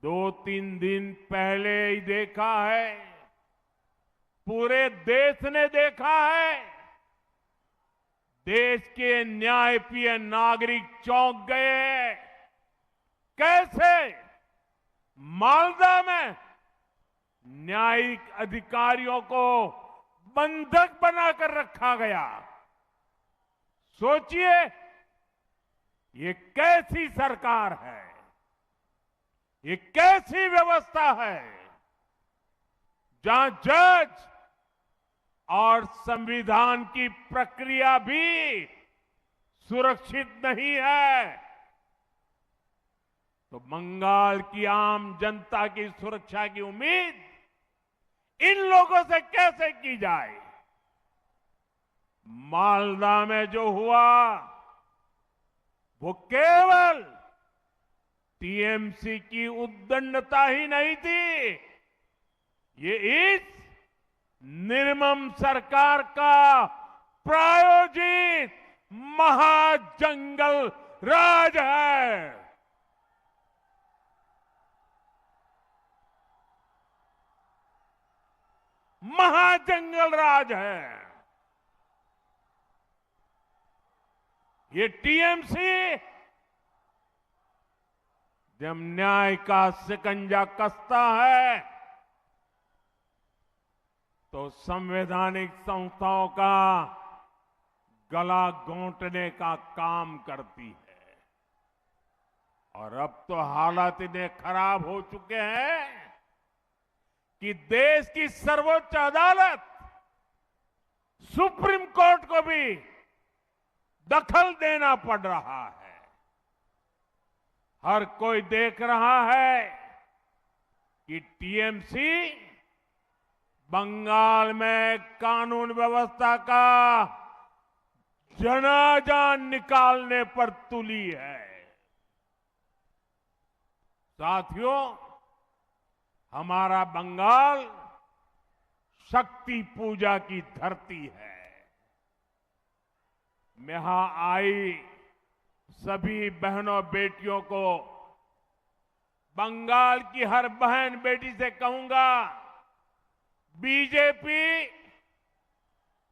2-3 दिन पहले ही देखा है, पूरे देश ने देखा है, देश के न्यायप्रिय नागरिक चौंक गए। कैसे मालदा में न्यायिक अधिकारियों को बंधक बनाकर रखा गया। सोचिए, ये कैसी सरकार है, ये कैसी व्यवस्था है जहां जज और संविधान की प्रक्रिया भी सुरक्षित नहीं है। तो बंगाल की आम जनता की सुरक्षा की उम्मीद इन लोगों से कैसे की जाए? मालदा में जो हुआ वो केवल टीएमसी की उद्दंडता ही नहीं थी, ये इस निर्मम सरकार का प्रायोजित महाजंगल राज है। महाजंगल राज है। ये टीएमसी जब न्याय का शिकंजा कसता है तो संवैधानिक संस्थाओं का गला घोंटने का काम करती है। और अब तो हालात इतने खराब हो चुके हैं कि देश की सर्वोच्च अदालत सुप्रीम कोर्ट को भी दखल देना पड़ रहा है। हर कोई देख रहा है कि टीएमसी बंगाल में कानून व्यवस्था का जनाजा निकालने पर तुली है। साथियों, हमारा बंगाल शक्ति पूजा की धरती है। मैं यहां आई सभी बहनों बेटियों को, बंगाल की हर बहन बेटी से कहूंगा, बीजेपी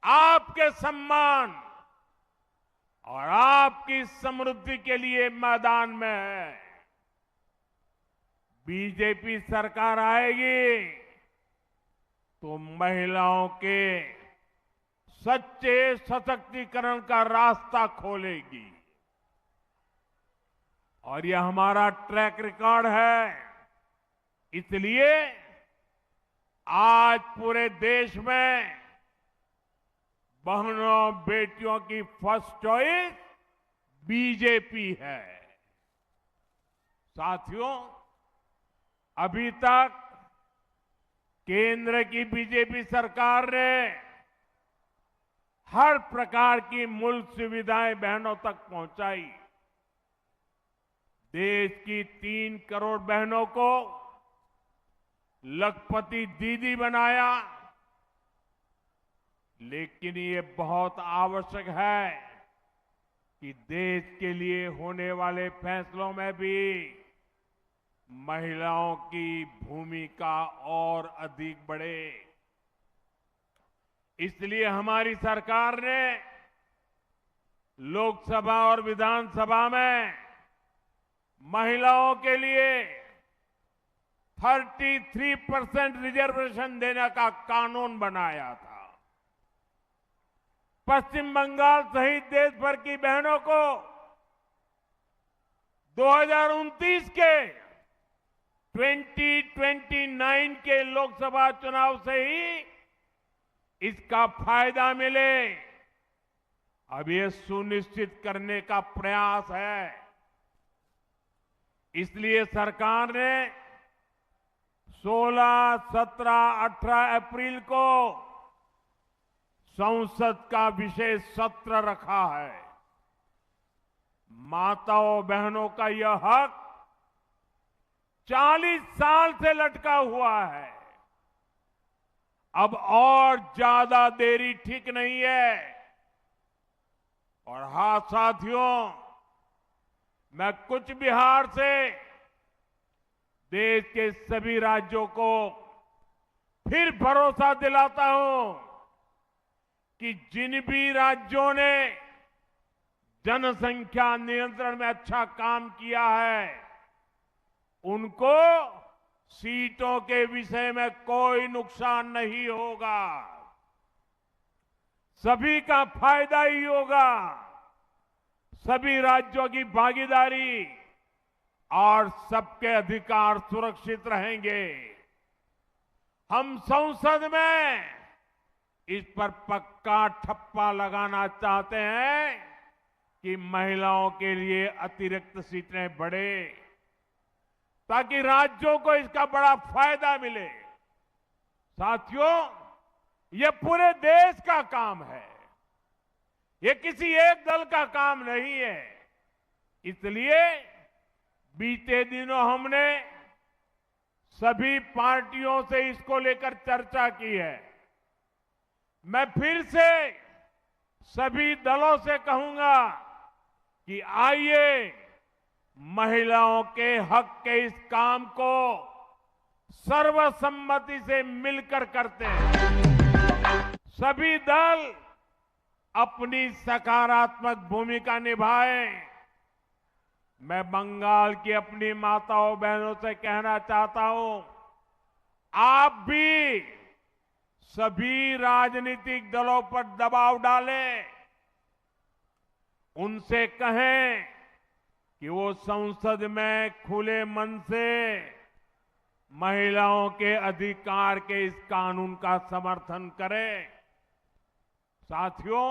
आपके सम्मान और आपकी समृद्धि के लिए मैदान में है। बीजेपी सरकार आएगी तो महिलाओं के सच्चे सशक्तिकरण का रास्ता खोलेगी। और यह हमारा ट्रैक रिकॉर्ड है। इसलिए आज पूरे देश में बहनों बेटियों की फर्स्ट चॉइस बीजेपी है। साथियों, अभी तक केंद्र की बीजेपी सरकार ने हर प्रकार की मूल सुविधाएं बहनों तक पहुंचाई। देश की 3 करोड़ बहनों को लखपति दीदी बनाया। लेकिन ये बहुत आवश्यक है कि देश के लिए होने वाले फैसलों में भी महिलाओं की भूमिका और अधिक बढ़े। इसलिए हमारी सरकार ने लोकसभा और विधानसभा में महिलाओं के लिए 33% रिजर्वेशन देने का कानून बनाया था। पश्चिम बंगाल सहित देश भर की बहनों को 2029 के 2029 के लोकसभा चुनाव से ही इसका फायदा मिले, अब ये सुनिश्चित करने का प्रयास है। इसलिए सरकार ने 16, 17, 18 अप्रैल को संसद का विशेष सत्र रखा है। माताओं बहनों का यह हक 40 साल से लटका हुआ है। अब और ज्यादा देरी ठीक नहीं है। और हाँ साथियों, मैं कूच बिहार से देश के सभी राज्यों को फिर भरोसा दिलाता हूं कि जिन भी राज्यों ने जनसंख्या नियंत्रण में अच्छा काम किया है, उनको सीटों के विषय में कोई नुकसान नहीं होगा। सभी का फायदा ही होगा। सभी राज्यों की भागीदारी और सबके अधिकार सुरक्षित रहेंगे। हम संसद में इस पर पक्का ठप्पा लगाना चाहते हैं कि महिलाओं के लिए अतिरिक्त सीटें बढ़े, ताकि राज्यों को इसका बड़ा फायदा मिले। साथियों, ये पूरे देश का काम है, ये किसी एक दल का काम नहीं है। इसलिए बीते दिनों हमने सभी पार्टियों से इसको लेकर चर्चा की है। मैं फिर से सभी दलों से कहूंगा कि आइए महिलाओं के हक के इस काम को सर्वसम्मति से मिलकर करते हैं। सभी दल अपनी सकारात्मक भूमिका निभाएं। मैं बंगाल की अपनी माताओं बहनों से कहना चाहता हूं, आप भी सभी राजनीतिक दलों पर दबाव डालें। उनसे कहें कि वो संसद में खुले मन से महिलाओं के अधिकार के इस कानून का समर्थन करें। साथियों,